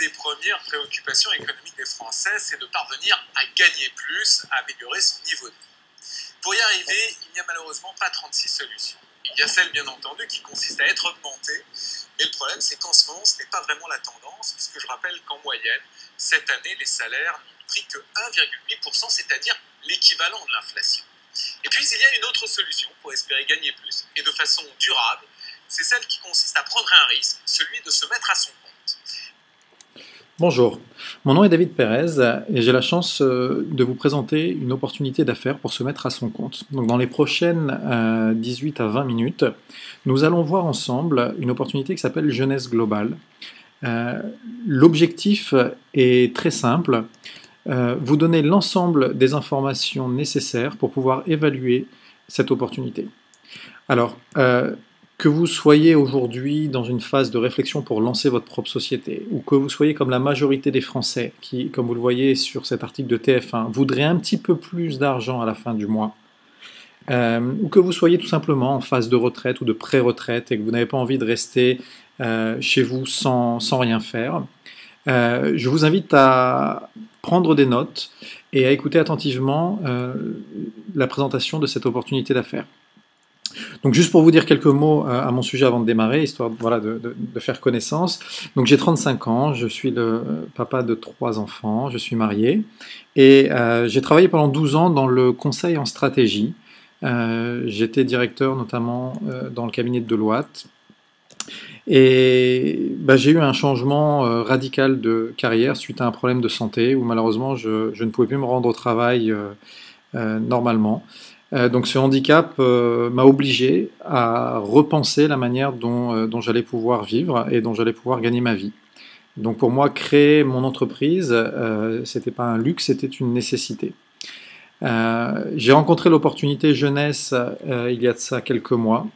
des premières préoccupations économiques des Français, c'est de parvenir à gagner plus, à améliorer son niveau de vie. Pour y arriver, il n'y a malheureusement pas 36 solutions. Il y a celle, bien entendu, qui consiste à être augmentée, mais le problème, c'est qu'en ce moment, ce n'est pas vraiment la tendance, puisque je rappelle qu'en moyenne, cette année, les salaires n'ont pris que 1,8%, c'est-à-dire l'équivalent de l'inflation. Et puis, il y a une autre solution pour espérer gagner plus, et de façon durable, c'est celle qui consiste à prendre un risque, celui de se mettre à son compte. Bonjour, mon nom est David Pérez et j'ai la chance de vous présenter une opportunité d'affaires pour se mettre à son compte. Donc dans les prochaines 18 à 20 minutes, nous allons voir ensemble une opportunité qui s'appelle Jeunesse Globale. L'objectif est très simple, vous donner l'ensemble des informations nécessaires pour pouvoir évaluer cette opportunité. Alors, que vous soyez aujourd'hui dans une phase de réflexion pour lancer votre propre société, ou que vous soyez comme la majorité des Français qui, comme vous le voyez sur cet article de TF1, voudraient un petit peu plus d'argent à la fin du mois, ou que vous soyez tout simplement en phase de retraite ou de pré-retraite et que vous n'avez pas envie de rester chez vous sans rien faire, je vous invite à prendre des notes et à écouter attentivement la présentation de cette opportunité d'affaires. Donc juste pour vous dire quelques mots à mon sujet avant de démarrer, histoire de faire connaissance. Donc j'ai 35 ans, je suis le papa de 3 enfants, je suis marié et j'ai travaillé pendant 12 ans dans le conseil en stratégie. J'étais directeur notamment dans le cabinet de Deloitte et j'ai eu un changement radical de carrière suite à un problème de santé où malheureusement je ne pouvais plus me rendre au travail normalement. Donc ce handicap m'a obligé à repenser la manière dont j'allais pouvoir vivre et dont j'allais pouvoir gagner ma vie. Donc pour moi, créer mon entreprise, c'était pas un luxe, c'était une nécessité. J'ai rencontré l'opportunité jeunesse il y a de ça quelques mois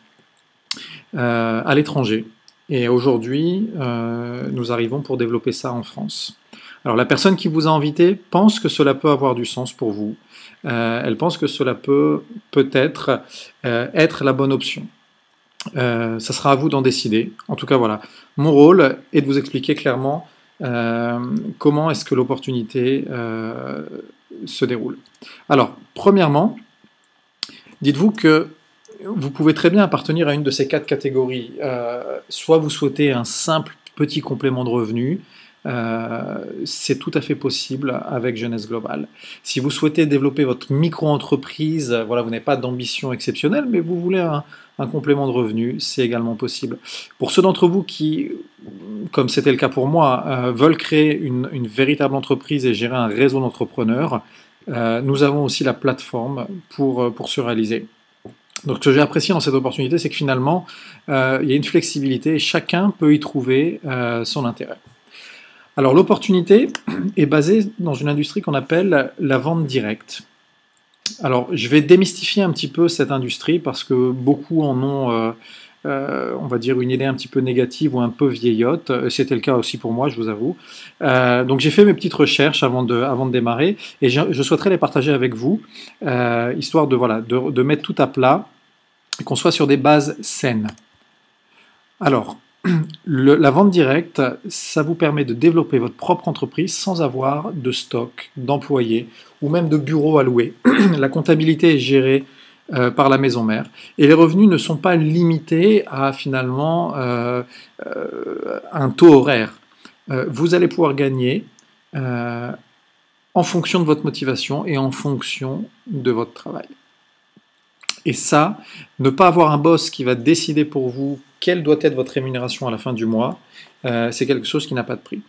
à l'étranger. Et aujourd'hui, nous arrivons pour développer ça en France. Alors la personne qui vous a invité pense que cela peut avoir du sens pour vous. Elle pense que cela peut-être être la bonne option. Ça sera à vous d'en décider. En tout cas, voilà. Mon rôle est de vous expliquer clairement comment est-ce que l'opportunité se déroule. Alors, premièrement, dites-vous que vous pouvez très bien appartenir à une de ces 4 catégories. Soit vous souhaitez un simple petit complément de revenu, c'est tout à fait possible avec Jeunesse Globale. Si vous souhaitez développer votre micro-entreprise, voilà, vous n'avez pas d'ambition exceptionnelle, mais vous voulez un complément de revenu, c'est également possible. Pour ceux d'entre vous qui, comme c'était le cas pour moi, veulent créer une véritable entreprise et gérer un réseau d'entrepreneurs, nous avons aussi la plateforme pour se réaliser. Donc ce que j'ai apprécié dans cette opportunité, c'est que finalement, il y a une flexibilité et chacun peut y trouver son intérêt. Alors l'opportunité est basée dans une industrie qu'on appelle la vente directe. Alors je vais démystifier un petit peu cette industrie parce que beaucoup en ont, on va dire, une idée un petit peu négative ou un peu vieillotte. C'était le cas aussi pour moi, je vous avoue. Donc j'ai fait mes petites recherches avant de démarrer et je souhaiterais les partager avec vous, histoire de mettre tout à plat, qu'on soit sur des bases saines. Alors, la vente directe, ça vous permet de développer votre propre entreprise sans avoir de stock, d'employés ou même de bureaux à louer. La comptabilité est gérée par la maison mère et les revenus ne sont pas limités à finalement un taux horaire. Vous allez pouvoir gagner en fonction de votre motivation et en fonction de votre travail. Et ça, ne pas avoir un boss qui va décider pour vous quelle doit être votre rémunération à la fin du mois, c'est quelque chose qui n'a pas de prix.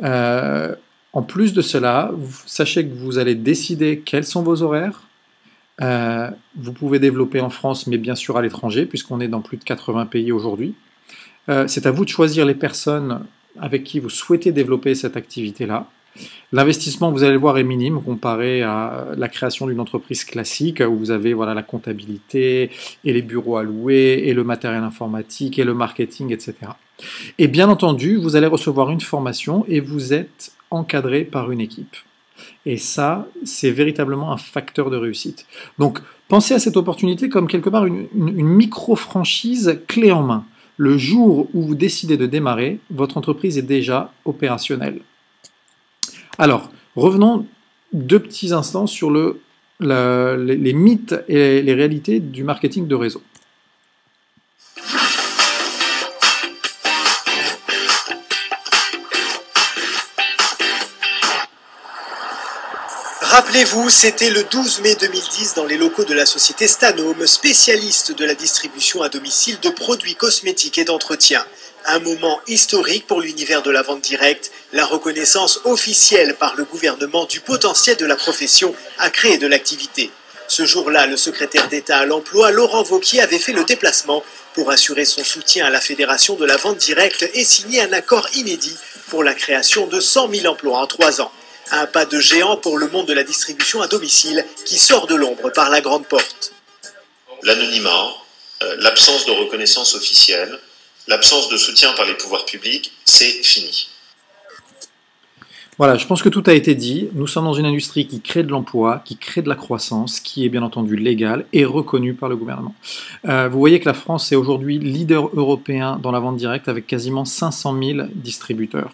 En plus de cela, sachez que vous allez décider quels sont vos horaires. Vous pouvez développer en France, mais bien sûr à l'étranger, puisqu'on est dans plus de 80 pays aujourd'hui. C'est à vous de choisir les personnes avec qui vous souhaitez développer cette activité-là. L'investissement, vous allez le voir, est minime comparé à la création d'une entreprise classique où vous avez la comptabilité et les bureaux à louer et le matériel informatique et le marketing, etc. Et bien entendu, vous allez recevoir une formation et vous êtes encadré par une équipe. Et ça, c'est véritablement un facteur de réussite. Donc, pensez à cette opportunité comme quelque part une micro-franchise clé en main. le jour où vous décidez de démarrer, votre entreprise est déjà opérationnelle. Alors, revenons 2 petits instants sur les mythes et les réalités du marketing de réseau. Rappelez-vous, c'était le 12 mai 2010 dans les locaux de la société Stanome, spécialiste de la distribution à domicile de produits cosmétiques et d'entretien. Un moment historique pour l'univers de la vente directe, la reconnaissance officielle par le gouvernement du potentiel de la profession à créer de l'activité. Ce jour-là, le secrétaire d'État à l'emploi, Laurent Wauquiez, avait fait le déplacement pour assurer son soutien à la Fédération de la vente directe et signer un accord inédit pour la création de 100 000 emplois en 3 ans. Un pas de géant pour le monde de la distribution à domicile qui sort de l'ombre par la grande porte. L'anonymat, l'absence de reconnaissance officielle, l'absence de soutien par les pouvoirs publics, c'est fini. Voilà, je pense que tout a été dit. Nous sommes dans une industrie qui crée de l'emploi, qui crée de la croissance, qui est bien entendu légale et reconnue par le gouvernement. Vous voyez que la France est aujourd'hui leader européen dans la vente directe avec quasiment 500 000 distributeurs.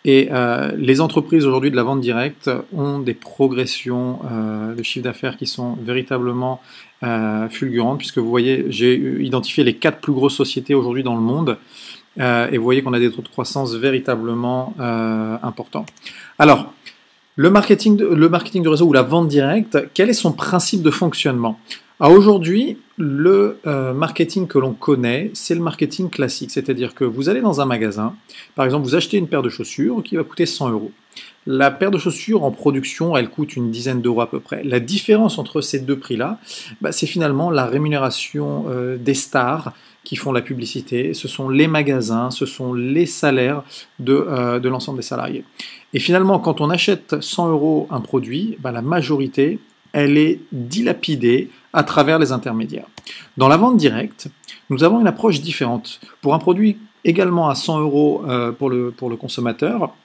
Et les entreprises aujourd'hui de la vente directe ont des progressions de chiffre d'affaires qui sont véritablement fulgurantes, puisque vous voyez, j'ai identifié les 4 plus grosses sociétés aujourd'hui dans le monde, et vous voyez qu'on a des taux de croissance véritablement importants. Alors, le marketing de réseau ou la vente directe, quel est son principe de fonctionnement ? Alors aujourd'hui, le marketing que l'on connaît, c'est le marketing classique, c'est-à-dire que vous allez dans un magasin, par exemple vous achetez une paire de chaussures qui va coûter 100 €. La paire de chaussures en production, elle coûte une dizaine d'euros à peu près. La différence entre ces 2 prix-là, c'est finalement la rémunération des stars qui font la publicité, ce sont les magasins, ce sont les salaires de l'ensemble des salariés. Et finalement, quand on achète 100 € un produit, la majorité, elle est dilapidée à travers les intermédiaires. Dans la vente directe, nous avons une approche différente. Pour un produit également à 100 € pour le consommateur,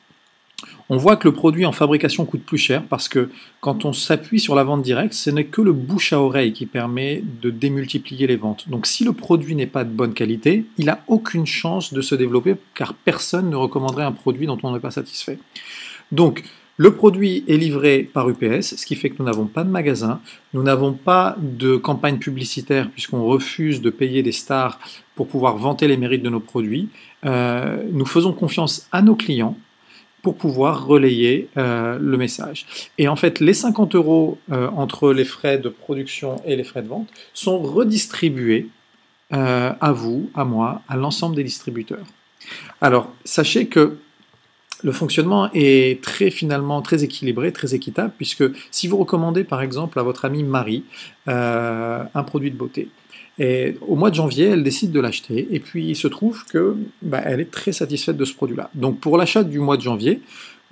on voit que le produit en fabrication coûte plus cher parce que quand on s'appuie sur la vente directe, ce n'est que le bouche à oreille qui permet de démultiplier les ventes. Donc si le produit n'est pas de bonne qualité, il n'a aucune chance de se développer car personne ne recommanderait un produit dont on n'est pas satisfait. Donc, le produit est livré par UPS, ce qui fait que nous n'avons pas de magasin, nous n'avons pas de campagne publicitaire puisqu'on refuse de payer des stars pour pouvoir vanter les mérites de nos produits. Nous faisons confiance à nos clients pour pouvoir relayer le message. Et en fait, les 50 € entre les frais de production et les frais de vente sont redistribués à vous, à moi, à l'ensemble des distributeurs. Alors, sachez que le fonctionnement est finalement très équilibré, très équitable, puisque si vous recommandez par exemple à votre amie Marie un produit de beauté, et au mois de janvier, elle décide de l'acheter, et puis il se trouve que elle est très satisfaite de ce produit-là. Donc pour l'achat du mois de janvier,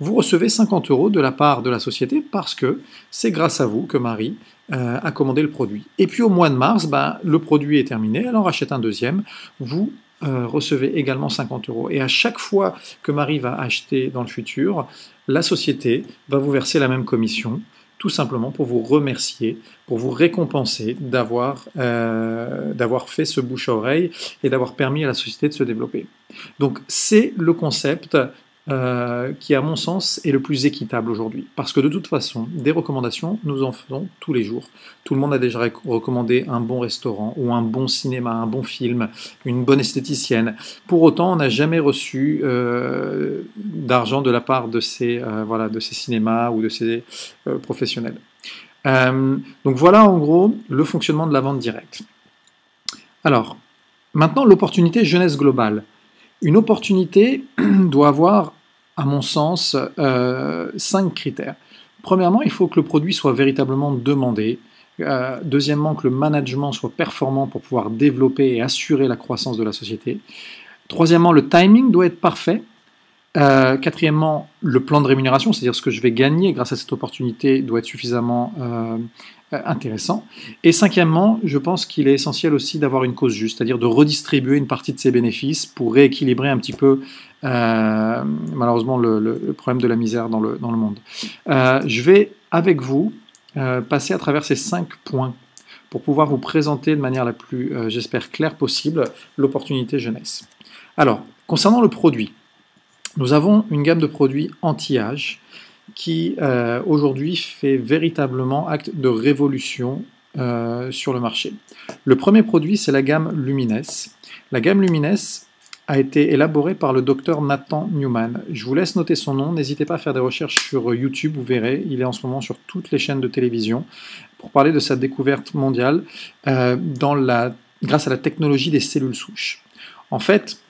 vous recevez 50 € de la part de la société parce que c'est grâce à vous que Marie a commandé le produit. Et puis au mois de mars, le produit est terminé, elle en rachète un deuxième, vous recevez également 50 €. Et à chaque fois que Marie va acheter dans le futur, la société va vous verser la même commission, tout simplement pour vous remercier, pour vous récompenser d'avoir fait ce bouche à oreille et d'avoir permis à la société de se développer. Donc c'est le concept qui, à mon sens, est le plus équitable aujourd'hui. Parce que de toute façon, des recommandations, nous en faisons tous les jours. Tout le monde a déjà recommandé un bon restaurant ou un bon cinéma, un bon film, une bonne esthéticienne. Pour autant, on n'a jamais reçu d'argent de la part de ces cinémas ou de ces professionnels. Donc voilà en gros le fonctionnement de la vente directe. Alors, maintenant l'opportunité jeunesse globale. Une opportunité doit avoir, à mon sens, 5 critères. Premièrement, il faut que le produit soit véritablement demandé. Deuxièmement, que le management soit performant pour pouvoir développer et assurer la croissance de la société. Troisièmement, le timing doit être parfait. Quatrièmement, le plan de rémunération, c'est-à-dire ce que je vais gagner grâce à cette opportunité, doit être suffisamment intéressant. Et cinquièmement, je pense qu'il est essentiel aussi d'avoir une cause juste, c'est-à-dire de redistribuer une partie de ses bénéfices pour rééquilibrer un petit peu, malheureusement, le problème de la misère dans le monde. Je vais, avec vous, passer à travers ces 5 points pour pouvoir vous présenter de manière la plus, j'espère, claire possible l'opportunité jeunesse. Alors, concernant le produit, nous avons une gamme de produits anti-âge qui aujourd'hui fait véritablement acte de révolution sur le marché. Le premier produit, c'est la gamme Lumines. La gamme Lumines a été élaborée par le docteur Nathan Newman. Je vous laisse noter son nom, n'hésitez pas à faire des recherches sur YouTube, vous verrez, il est en ce moment sur toutes les chaînes de télévision pour parler de sa découverte mondiale grâce à la technologie des cellules souches. En fait,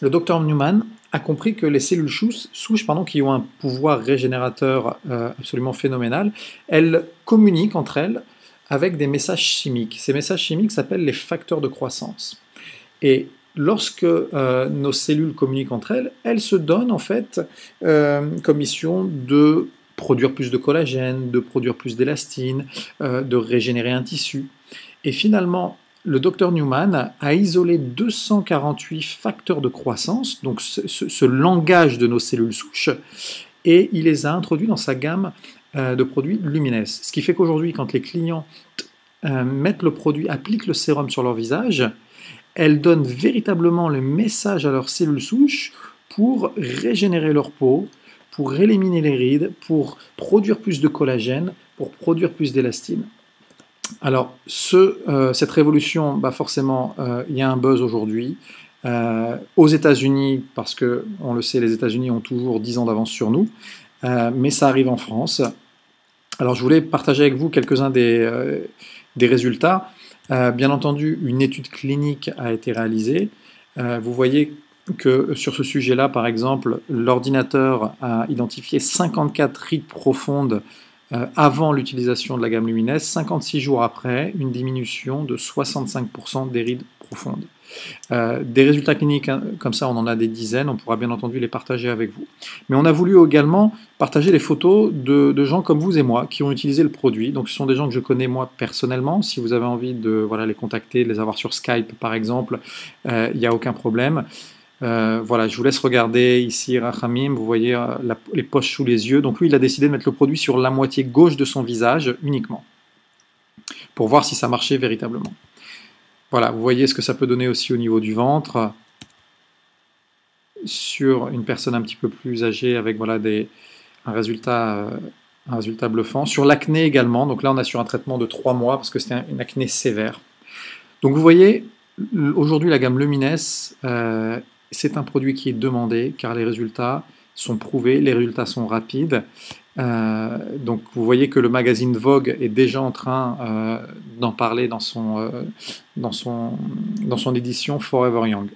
le docteur Newman a compris que les cellules souches qui ont un pouvoir régénérateur absolument phénoménal, elles communiquent entre elles avec des messages chimiques. Ces messages chimiques s'appellent les facteurs de croissance. Et lorsque nos cellules communiquent entre elles, elles se donnent en fait comme mission de produire plus de collagène, de produire plus d'élastine, de régénérer un tissu. Et finalement, le docteur Newman a isolé 248 facteurs de croissance, donc ce langage de nos cellules souches, et il les a introduits dans sa gamme de produits Lumines. Ce qui fait qu'aujourd'hui, quand les clients mettent le produit, appliquent le sérum sur leur visage, elles donnent véritablement le message à leurs cellules souches pour régénérer leur peau, pour éliminer les rides, pour produire plus de collagène, pour produire plus d'élastine. Alors, cette révolution, forcément, il y a un buzz aujourd'hui. Aux États-Unis, parce que, on le sait, les États-Unis ont toujours 10 ans d'avance sur nous, mais ça arrive en France. Alors, je voulais partager avec vous quelques-uns des résultats. Bien entendu, une étude clinique a été réalisée. Vous voyez que sur ce sujet-là, par exemple, l'ordinateur a identifié 54 rides profondes avant l'utilisation de la gamme Lumines, 56 jours après, une diminution de 65% des rides profondes. Des résultats cliniques comme ça, on en a des dizaines, on pourra bien entendu les partager avec vous. Mais on a voulu également partager les photos de gens comme vous et moi qui ont utilisé le produit. Donc ce sont des gens que je connais moi personnellement. Si vous avez envie de les contacter, de les avoir sur Skype par exemple, il n'y a aucun problème. Je vous laisse regarder ici Rahamim, vous voyez les poches sous les yeux. Donc lui, il a décidé de mettre le produit sur la moitié gauche de son visage uniquement, pour voir si ça marchait véritablement. Voilà, vous voyez ce que ça peut donner aussi au niveau du ventre, sur une personne un petit peu plus âgée, avec un résultat bluffant. Sur l'acné également, donc là on a sur un traitement de 3 mois, parce que c'était une acné sévère. Donc vous voyez, aujourd'hui la gamme Lumines, c'est un produit qui est demandé car les résultats sont prouvés, les résultats sont rapides. Donc vous voyez que le magazine Vogue est déjà en train d'en parler dans son édition Forever Young.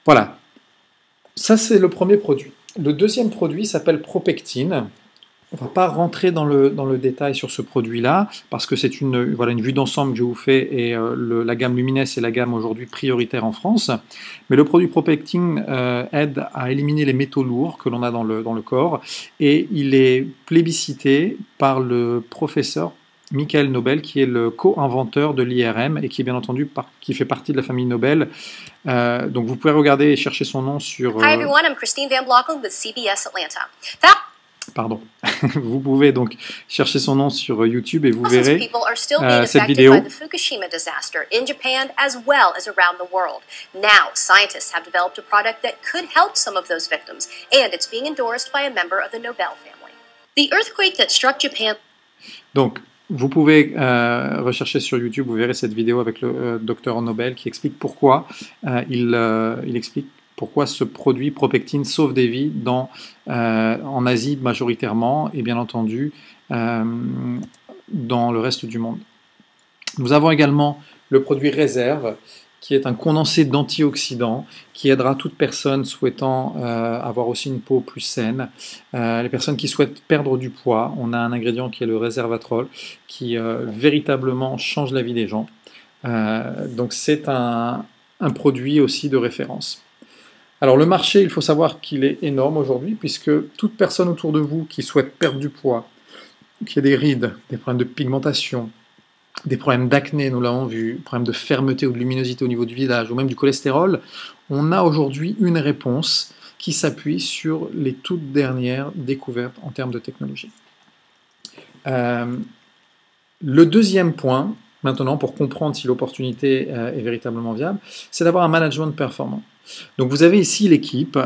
Voilà, ça c'est le premier produit. Le deuxième produit s'appelle Propectine. On ne va pas rentrer dans le détail sur ce produit-là, parce que c'est une vue d'ensemble que je vous fais, et la gamme Lumines est la gamme aujourd'hui prioritaire en France. Mais le produit Propectine aide à éliminer les métaux lourds que l'on a dans le corps, et il est plébiscité par le professeur Michael Nobel, qui est le co-inventeur de l'IRM, et qui est bien entendu qui fait partie de la famille Nobel. Donc vous pouvez regarder et chercher son nom sur... Hi everyone, I'm Christine Van Blocken with CBS Atlanta. Pardon. Vous pouvez donc chercher son nom sur YouTube et vous verrez cette vidéo. Fukushima disaster in Japan as well as around the world. Now, scientists have developed a product that could help some of those victims, and it's being endorsed by a member of the Nobel family. The earthquake that struck Japan. Donc, vous pouvez rechercher sur YouTube, vous verrez cette vidéo avec le docteur Nobel qui explique pourquoi il explique pourquoi ce produit Propectine sauve des vies en Asie majoritairement et bien entendu dans le reste du monde. Nous avons également le produit Réserve qui est un condensé d'antioxydants qui aidera toute personne souhaitant avoir aussi une peau plus saine. Les personnes qui souhaitent perdre du poids, on a un ingrédient qui est le Resveratrol qui véritablement change la vie des gens. Donc c'est un produit aussi de référence. Alors le marché, il faut savoir qu'il est énorme aujourd'hui, puisque toute personne autour de vous qui souhaite perdre du poids, qui a des rides, des problèmes de pigmentation, des problèmes d'acné, nous l'avons vu, des problèmes de fermeté ou de luminosité au niveau du visage, ou même du cholestérol, on a aujourd'hui une réponse qui s'appuie sur les toutes dernières découvertes en termes de technologie. Le deuxième point, maintenant, pour comprendre si l'opportunité est véritablement viable, c'est d'avoir un management performant. Donc vous avez ici l'équipe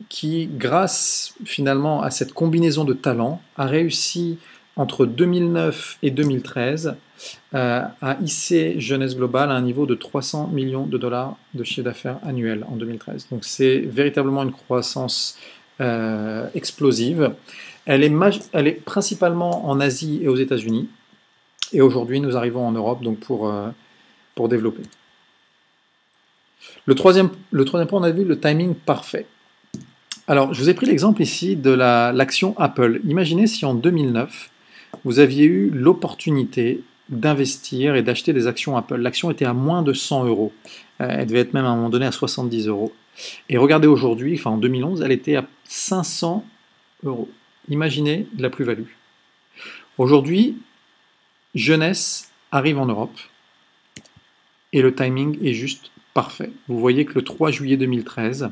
qui, grâce finalement à cette combinaison de talents, a réussi entre 2009 et 2013 à hisser Jeunesse Global à un niveau de 300 millions de dollars de chiffre d'affaires annuel en 2013. Donc c'est véritablement une croissance explosive. Elle est principalement en Asie et aux États-Unis. Et aujourd'hui, nous arrivons en Europe donc pour développer. Le troisième point, on a vu le timing parfait. Alors, je vous ai pris l'exemple ici de l'action Apple. Imaginez si en 2009, vous aviez eu l'opportunité d'investir et d'acheter des actions Apple. L'action était à moins de 100 €. Elle devait être même à un moment donné à 70 €. Et regardez aujourd'hui, enfin en 2011, elle était à 500 €. Imaginez la plus-value. Aujourd'hui, Jeunesse arrive en Europe et le timing est juste parfait. Vous voyez que le 3 juillet 2013,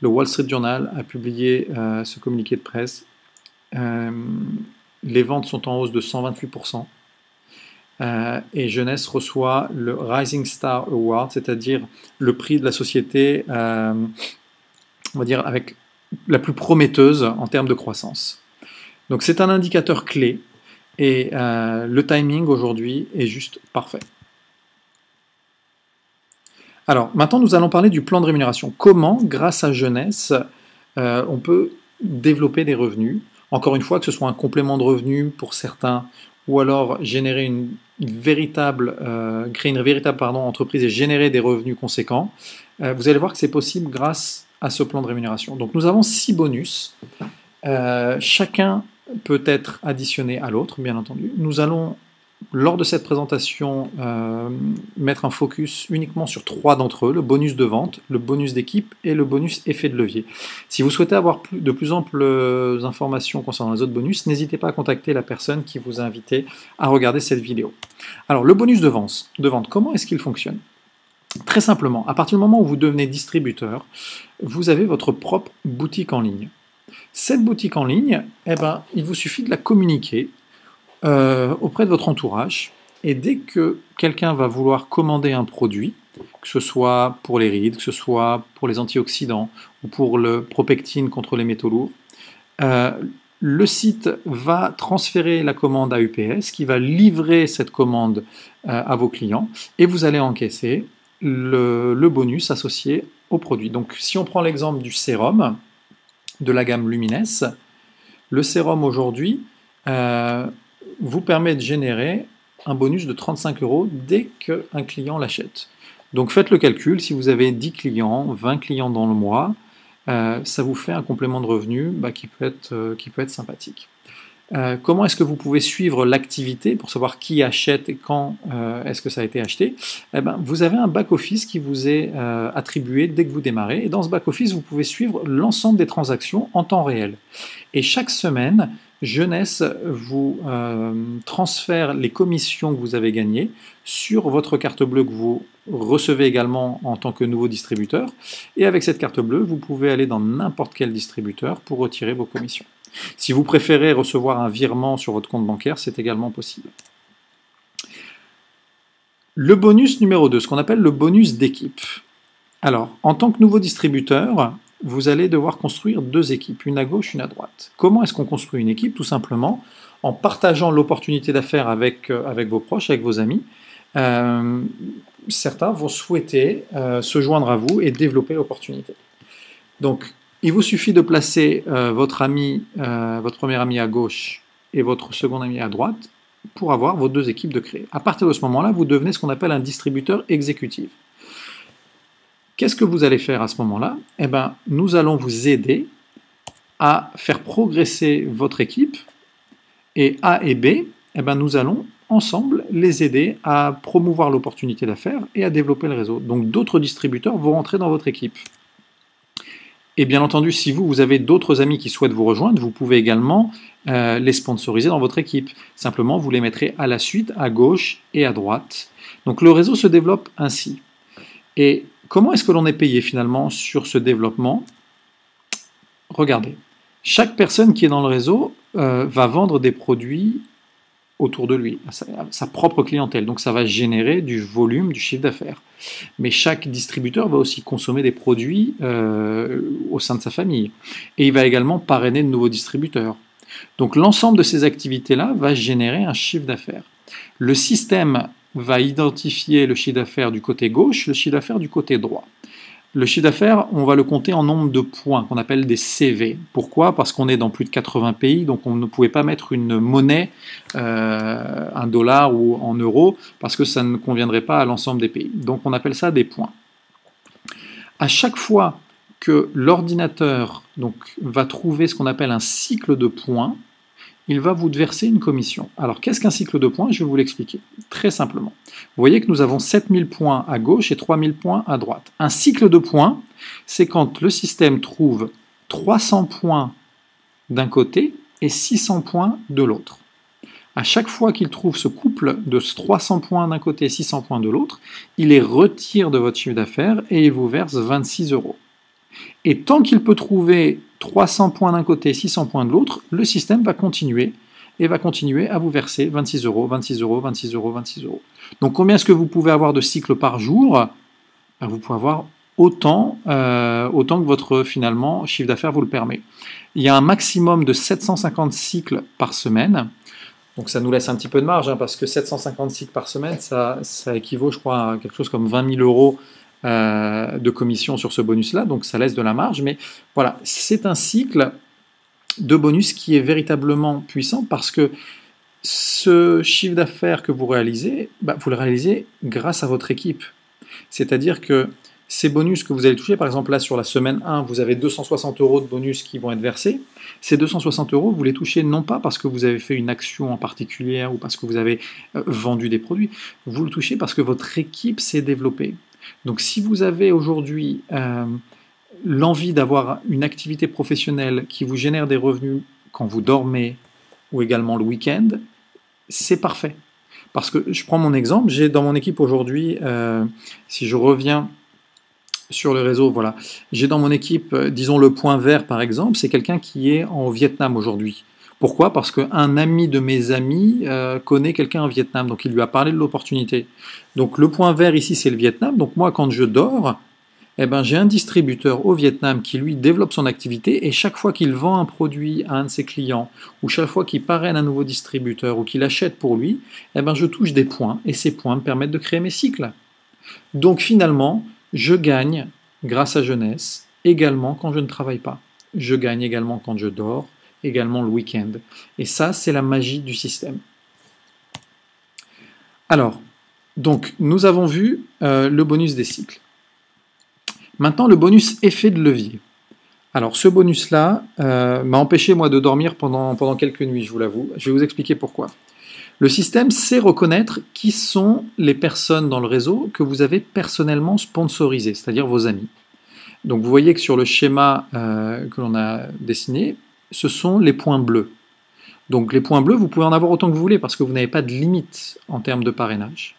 le Wall Street Journal a publié ce communiqué de presse. Les ventes sont en hausse de 128%. Et Jeunesse reçoit le Rising Star Award, c'est-à-dire le prix de la société, on va dire, avec la plus prometteuse en termes de croissance. Donc c'est un indicateur clé et le timing aujourd'hui est juste parfait. Alors maintenant nous allons parler du plan de rémunération. Comment, grâce à Jeunesse, on peut développer des revenus. Encore une fois, que ce soit un complément de revenus pour certains ou alors générer créer une véritable entreprise et générer des revenus conséquents. Vous allez voir que c'est possible grâce à ce plan de rémunération. Donc nous avons 6 bonus. Chacun peut être additionné à l'autre, bien entendu. Nous allons, lors de cette présentation, mettre un focus uniquement sur 3 d'entre eux, le bonus de vente, le bonus d'équipe et le bonus effet de levier. Si vous souhaitez avoir de plus amples informations concernant les autres bonus, n'hésitez pas à contacter la personne qui vous a invité à regarder cette vidéo. Alors, le bonus de vente, comment est-ce qu'il fonctionne ? Très simplement, à partir du moment où vous devenez distributeur, vous avez votre propre boutique en ligne. Cette boutique en ligne, il vous suffit de la communiquer auprès de votre entourage, et dès que quelqu'un va vouloir commander un produit, que ce soit pour les rides, que ce soit pour les antioxydants ou pour le propectine contre les métaux lourds, le site va transférer la commande à UPS qui va livrer cette commande à vos clients et vous allez encaisser le bonus associé au produit. Donc si on prend l'exemple du sérum de la gamme Lumines, le sérum aujourd'hui vous permet de générer un bonus de 35 € dès qu'un client l'achète. Donc faites le calcul, si vous avez 10 clients, 20 clients dans le mois, ça vous fait un complément de revenu qui peut être sympathique. Comment est-ce que vous pouvez suivre l'activité pour savoir qui achète et quand est-ce que ça a été acheté ? Vous avez un back-office qui vous est attribué dès que vous démarrez. Et dans ce back-office, vous pouvez suivre l'ensemble des transactions en temps réel. Et chaque semaine, Jeunesse vous transfère les commissions que vous avez gagnées sur votre carte bleue que vous recevez également en tant que nouveau distributeur. Et avec cette carte bleue, vous pouvez aller dans n'importe quel distributeur pour retirer vos commissions. Si vous préférez recevoir un virement sur votre compte bancaire, c'est également possible. Le bonus numéro 2, ce qu'on appelle le bonus d'équipe. Alors, en tant que nouveau distributeur, vous allez devoir construire 2 équipes, une à gauche, une à droite. Comment est-ce qu'on construit une équipe ? Tout simplement en partageant l'opportunité d'affaires avec vos proches, avec vos amis. Certains vont souhaiter se joindre à vous et développer l'opportunité. Donc, il vous suffit de placer votre premier ami à gauche et votre second ami à droite pour avoir vos 2 équipes de créer. À partir de ce moment-là, vous devenez ce qu'on appelle un distributeur exécutif. Qu'est-ce que vous allez faire à ce moment-là ? Nous allons vous aider à faire progresser votre équipe et A et B, nous allons ensemble les aider à promouvoir l'opportunité d'affaires et à développer le réseau. Donc d'autres distributeurs vont rentrer dans votre équipe. Et bien entendu, si vous avez d'autres amis qui souhaitent vous rejoindre, vous pouvez également les sponsoriser dans votre équipe. Simplement, vous les mettrez à la suite, à gauche et à droite. Donc le réseau se développe ainsi. Et comment est-ce que l'on est payé finalement sur ce développement ? Regardez, chaque personne qui est dans le réseau va vendre des produits autour de lui, à sa propre clientèle. Donc ça va générer du volume, du chiffre d'affaires. Mais chaque distributeur va aussi consommer des produits au sein de sa famille. Et il va également parrainer de nouveaux distributeurs. Donc l'ensemble de ces activités-là va générer un chiffre d'affaires. Le système va identifier le chiffre d'affaires du côté gauche, le chiffre d'affaires du côté droit. Le chiffre d'affaires, on va le compter en nombre de points, qu'on appelle des CV. Pourquoi? Parce qu'on est dans plus de 80 pays, donc on ne pouvait pas mettre une monnaie, un dollar ou en euros, parce que ça ne conviendrait pas à l'ensemble des pays. Donc on appelle ça des points. À chaque fois que l'ordinateur va trouver ce qu'on appelle un cycle de points, il va vous verser une commission. Alors, qu'est-ce qu'un cycle de points? Je vais vous l'expliquer très simplement. Vous voyez que nous avons 7000 points à gauche et 3000 points à droite. Un cycle de points, c'est quand le système trouve 300 points d'un côté et 600 points de l'autre. À chaque fois qu'il trouve ce couple de 300 points d'un côté et 600 points de l'autre, il les retire de votre chiffre d'affaires et il vous verse 26 €. Et tant qu'il peut trouver 300 points d'un côté, 600 points de l'autre, le système va continuer à vous verser 26 €, 26 €, 26 €, 26 €. Donc combien est-ce que vous pouvez avoir de cycles par jour? Vous pouvez avoir autant que votre finalement chiffre d'affaires vous le permet. Il y a un maximum de 750 cycles par semaine. Donc ça nous laisse un petit peu de marge, parce que 750 cycles par semaine, ça équivaut, je crois, à quelque chose comme 20 000 € de commission sur ce bonus-là, donc ça laisse de la marge, mais voilà, c'est un cycle de bonus qui est véritablement puissant parce que ce chiffre d'affaires que vous réalisez, vous le réalisez grâce à votre équipe. C'est-à-dire que ces bonus que vous allez toucher, par exemple là sur la semaine 1, vous avez 260 € de bonus qui vont être versés. Ces 260 €, vous les touchez non pas parce que vous avez fait une action en particulier ou parce que vous avez vendu des produits, vous le touchez parce que votre équipe s'est développée. Donc si vous avez aujourd'hui l'envie d'avoir une activité professionnelle qui vous génère des revenus quand vous dormez ou également le week-end, c'est parfait. Parce que je prends mon exemple, j'ai dans mon équipe aujourd'hui, si je reviens sur le réseau, voilà, j'ai dans mon équipe, disons le point vert par exemple, c'est quelqu'un qui est en Vietnam aujourd'hui. Pourquoi? Parce qu'un ami de mes amis connaît quelqu'un en Vietnam, donc il lui a parlé de l'opportunité. Donc le point vert ici, c'est le Vietnam. Donc moi, quand je dors, j'ai un distributeur au Vietnam qui, lui, développe son activité et chaque fois qu'il vend un produit à un de ses clients ou chaque fois qu'il parraine un nouveau distributeur ou qu'il achète pour lui, je touche des points et ces points me permettent de créer mes cycles. Donc finalement, je gagne grâce à Jeunesse également quand je ne travaille pas. Je gagne également quand je dors, également le week-end. Et ça, c'est la magie du système. Alors, donc, nous avons vu le bonus des cycles. Maintenant, le bonus effet de levier. Alors, ce bonus-là m'a empêché, moi, de dormir pendant quelques nuits, je vous l'avoue. Je vais vous expliquer pourquoi. Le système sait reconnaître qui sont les personnes dans le réseau que vous avez personnellement sponsorisées, c'est-à-dire vos amis. Donc, vous voyez que sur le schéma que l'on a dessiné, ce sont les points bleus. Donc les points bleus, vous pouvez en avoir autant que vous voulez parce que vous n'avez pas de limite en termes de parrainage.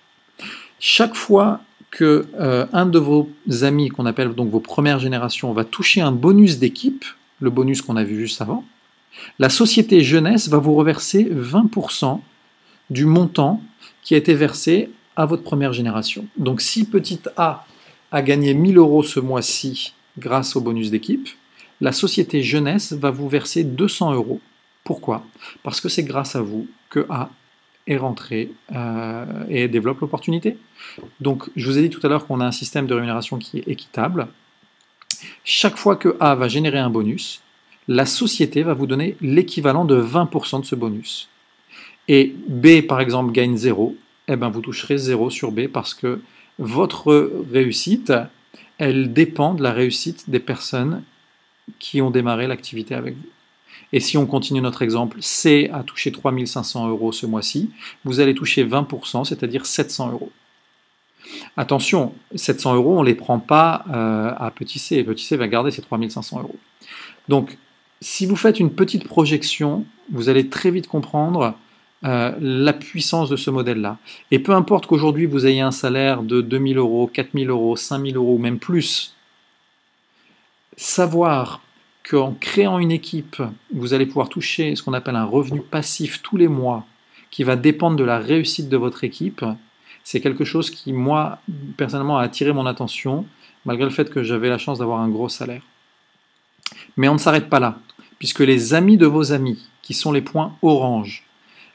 Chaque fois que un de vos amis, qu'on appelle donc vos premières générations, va toucher un bonus d'équipe, le bonus qu'on a vu juste avant, la société Jeunesse va vous reverser 20% du montant qui a été versé à votre première génération. Donc si petite A a gagné 1000 € ce mois-ci grâce au bonus d'équipe, la société Jeunesse va vous verser 200 €. Pourquoi? Parce que c'est grâce à vous que A est rentré et développe l'opportunité. Donc, je vous ai dit tout à l'heure qu'on a un système de rémunération qui est équitable. Chaque fois que A va générer un bonus, la société va vous donner l'équivalent de 20% de ce bonus. Et B, par exemple, gagne 0, vous toucherez 0 sur B parce que votre réussite, elle dépend de la réussite des personnes qui ont démarré l'activité avec vous. Et si on continue notre exemple, C a touché 3500 € ce mois-ci, vous allez toucher 20%, c'est-à-dire 700 €. Attention, 700 €, on ne les prend pas à petit C. Petit C va garder ses 3500 €. Donc, si vous faites une petite projection, vous allez très vite comprendre la puissance de ce modèle-là. Et peu importe qu'aujourd'hui vous ayez un salaire de 2000 €, 4000 €, 5000 € ou même plus, savoir qu'en créant une équipe, vous allez pouvoir toucher ce qu'on appelle un revenu passif tous les mois qui va dépendre de la réussite de votre équipe. C'est quelque chose qui, moi, personnellement, a attiré mon attention, malgré le fait que j'avais la chance d'avoir un gros salaire. Mais on ne s'arrête pas là, puisque les amis de vos amis, qui sont les points orange,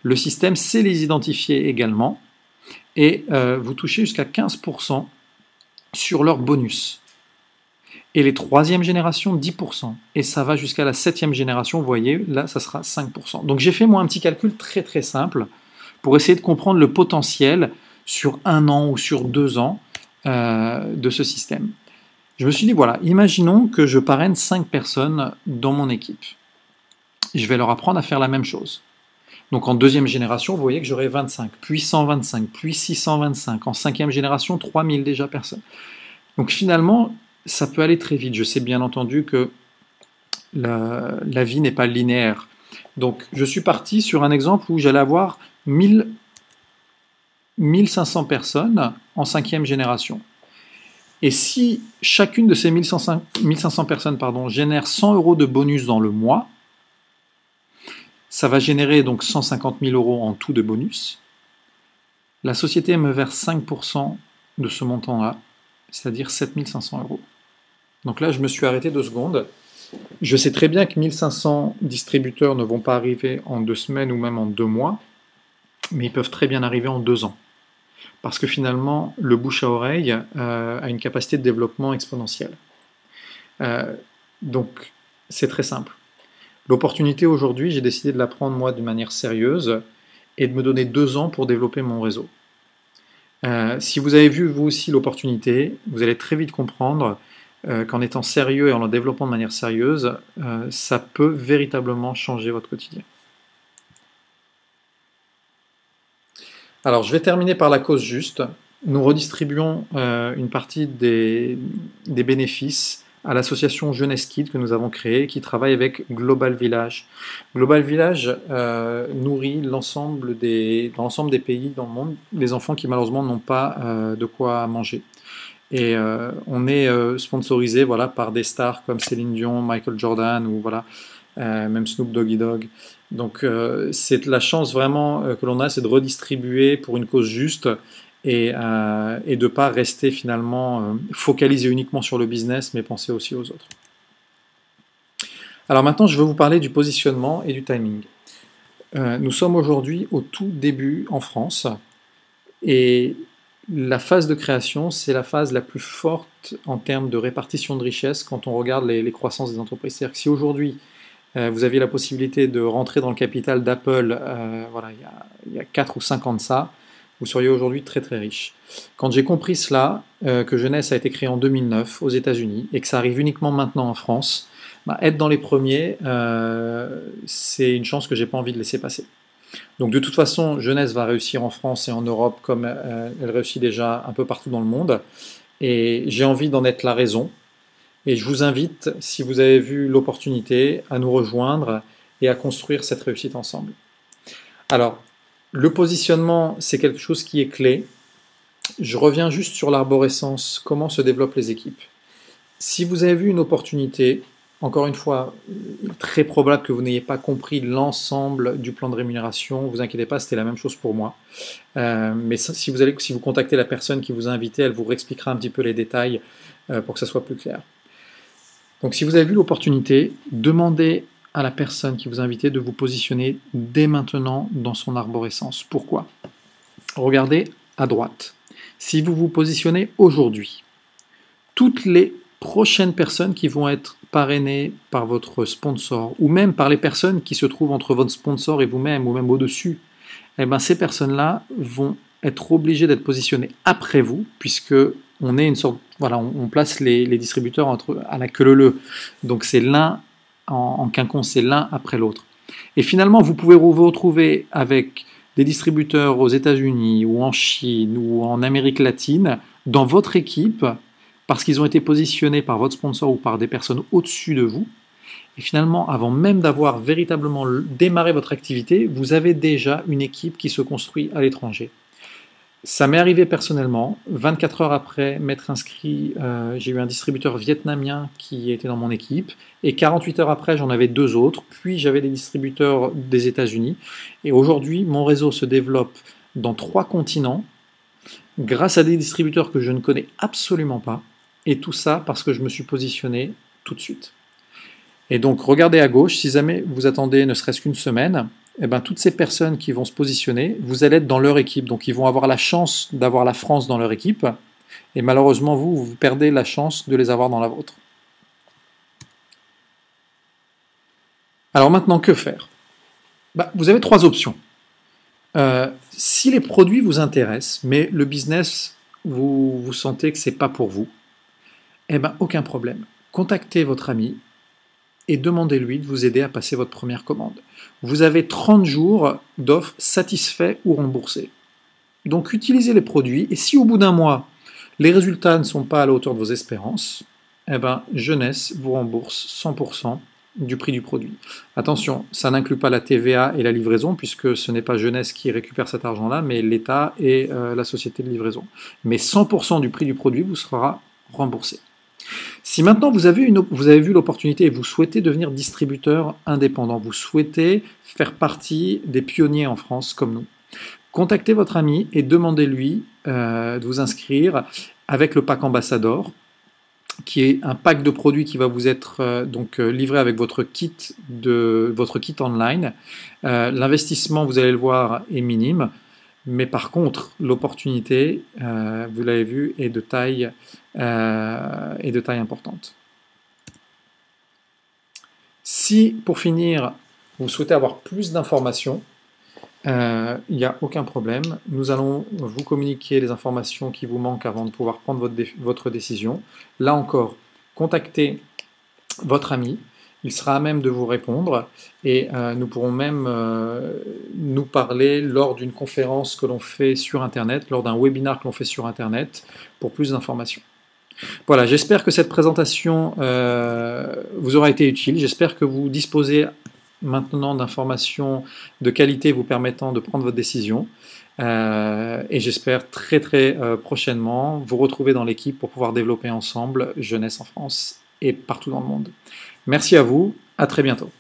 le système sait les identifier également, et vous touchez jusqu'à 15% sur leur bonus. Et les troisième générations, 10%. Et ça va jusqu'à la septième génération, vous voyez, là, ça sera 5%. Donc j'ai fait moi un petit calcul très très simple pour essayer de comprendre le potentiel sur 1 an ou sur 2 ans de ce système. Je me suis dit, voilà, imaginons que je parraine 5 personnes dans mon équipe. Je vais leur apprendre à faire la même chose. Donc en deuxième génération, vous voyez que j'aurai 25, puis 125, puis 625. En cinquième génération, 3000 déjà personnes. Donc finalement, ça peut aller très vite. Je sais bien entendu que la vie n'est pas linéaire. Donc je suis parti sur un exemple où j'allais avoir 1500 personnes en cinquième génération. Et si chacune de ces 1500 personnes génère 100 € de bonus dans le mois, ça va générer donc 150 000 € en tout de bonus. La société me verse 5% de ce montant-là, c'est-à-dire 7500 €. Donc là, je me suis arrêté 2 secondes. Je sais très bien que 1500 distributeurs ne vont pas arriver en 2 semaines ou même en 2 mois, mais ils peuvent très bien arriver en 2 ans. Parce que finalement, le bouche à oreille a une capacité de développement exponentielle. Donc, c'est très simple. L'opportunité aujourd'hui, j'ai décidé de la prendre moi de manière sérieuse et de me donner 2 ans pour développer mon réseau. Si vous avez vu vous aussi l'opportunité, vous allez très vite comprendre qu'en étant sérieux et en le développant de manière sérieuse, ça peut véritablement changer votre quotidien. Alors, je vais terminer par la cause juste. Nous redistribuons une partie des bénéfices à l'association Jeunesse Kid que nous avons créée, qui travaille avec Global Village. Global Village nourrit dans l'ensemble des pays dans le monde les enfants qui malheureusement n'ont pas de quoi manger. Et on est sponsorisé voilà, par des stars comme Céline Dion, Michael Jordan ou voilà, même Snoop Doggy Dogg. Donc c'est la chance vraiment que l'on a, c'est de redistribuer pour une cause juste et de ne pas rester finalement focalisé uniquement sur le business, mais penser aussi aux autres. Alors maintenant, je vais vous parler du positionnement et du timing. Nous sommes aujourd'hui au tout début en France, et la phase de création, c'est la phase la plus forte en termes de répartition de richesse quand on regarde les croissances des entreprises. C'est-à-dire que si aujourd'hui, vous aviez la possibilité de rentrer dans le capital d'Apple, voilà, il y a 4 ou 5 ans de ça, vous seriez aujourd'hui très très riche. Quand j'ai compris cela, que Jeunesse a été créé en 2009 aux États-Unis et que ça arrive uniquement maintenant en France, être dans les premiers, c'est une chance que j'ai pas envie de laisser passer. Donc de toute façon, Jeunesse va réussir en France et en Europe comme elle réussit déjà un peu partout dans le monde. Et j'ai envie d'en être la raison. Et je vous invite, si vous avez vu l'opportunité, à nous rejoindre et à construire cette réussite ensemble. Alors, le positionnement, c'est quelque chose qui est clé. Je reviens juste sur l'arborescence, comment se développent les équipes. Si vous avez vu une opportunité, encore une fois, très probable que vous n'ayez pas compris l'ensemble du plan de rémunération, ne vous inquiétez pas, c'était la même chose pour moi. Mais si vous contactez la personne qui vous a invité, elle vous réexpliquera un petit peu les détails pour que ça soit plus clair. Donc si vous avez vu l'opportunité, demandez à la personne qui vous a invité de vous positionner dès maintenant dans son arborescence. Pourquoi? Regardez à droite. Si vous vous positionnez aujourd'hui, toutes les prochaines personnes qui vont être parrainées par votre sponsor, ou même par les personnes qui se trouvent entre votre sponsor et vous-même, ou même au-dessus, eh ben, ces personnes-là vont être obligées d'être positionnées après vous, puisque on est une sorte, voilà, on place les distributeurs à la queue leu. Donc c'est l'un en quinconce, c'est l'un après l'autre. Et finalement, vous pouvez vous retrouver avec des distributeurs aux États-Unis ou en Chine ou en Amérique latine dans votre équipe parce qu'ils ont été positionnés par votre sponsor ou par des personnes au-dessus de vous. Et finalement, avant même d'avoir véritablement démarré votre activité, vous avez déjà une équipe qui se construit à l'étranger. Ça m'est arrivé personnellement. 24 heures après m'être inscrit, j'ai eu un distributeur vietnamien qui était dans mon équipe. Et 48 heures après, j'en avais 2 autres. Puis j'avais des distributeurs des États-Unis. Et aujourd'hui, mon réseau se développe dans 3 continents grâce à des distributeurs que je ne connais absolument pas. Et tout ça parce que je me suis positionné tout de suite. Et donc, regardez à gauche, si jamais vous attendez ne serait-ce qu'une semaine, eh ben, toutes ces personnes qui vont se positionner, vous allez être dans leur équipe. Donc, ils vont avoir la chance d'avoir la France dans leur équipe. Et malheureusement, vous perdez la chance de les avoir dans la vôtre. Alors maintenant, que faire? Vous avez 3 options. Si les produits vous intéressent, mais le business, vous sentez que ce n'est pas pour vous, eh ben, aucun problème. Contactez votre ami et demandez-lui de vous aider à passer votre première commande. Vous avez 30 jours d'offres satisfaits ou remboursés. Donc utilisez les produits et si au bout d'un mois, les résultats ne sont pas à la hauteur de vos espérances, eh ben, Jeunesse vous rembourse 100% du prix du produit. Attention, ça n'inclut pas la TVA et la livraison, puisque ce n'est pas Jeunesse qui récupère cet argent-là, mais l'État et la société de livraison. Mais 100% du prix du produit vous sera remboursé. Si maintenant vous avez vu l'opportunité et vous souhaitez devenir distributeur indépendant, vous souhaitez faire partie des pionniers en France comme nous, contactez votre ami et demandez-lui de vous inscrire avec le pack Ambassador, qui est un pack de produits qui va vous être livré avec votre kit online. L'investissement, vous allez le voir, est minime, mais par contre, l'opportunité, vous l'avez vu, est de taille importante. Si, pour finir, vous souhaitez avoir plus d'informations, il n'y a aucun problème. Nous allons vous communiquer les informations qui vous manquent avant de pouvoir prendre votre décision. Là encore, contactez votre ami. Il sera à même de vous répondre et nous pourrons même nous parler lors d'une conférence que l'on fait sur Internet, lors d'un webinaire que l'on fait sur Internet pour plus d'informations. Voilà, j'espère que cette présentation vous aura été utile. J'espère que vous disposez maintenant d'informations de qualité vous permettant de prendre votre décision. Et j'espère très prochainement vous retrouver dans l'équipe pour pouvoir développer ensemble Jeunesse en France et partout dans le monde. Merci à vous, à très bientôt.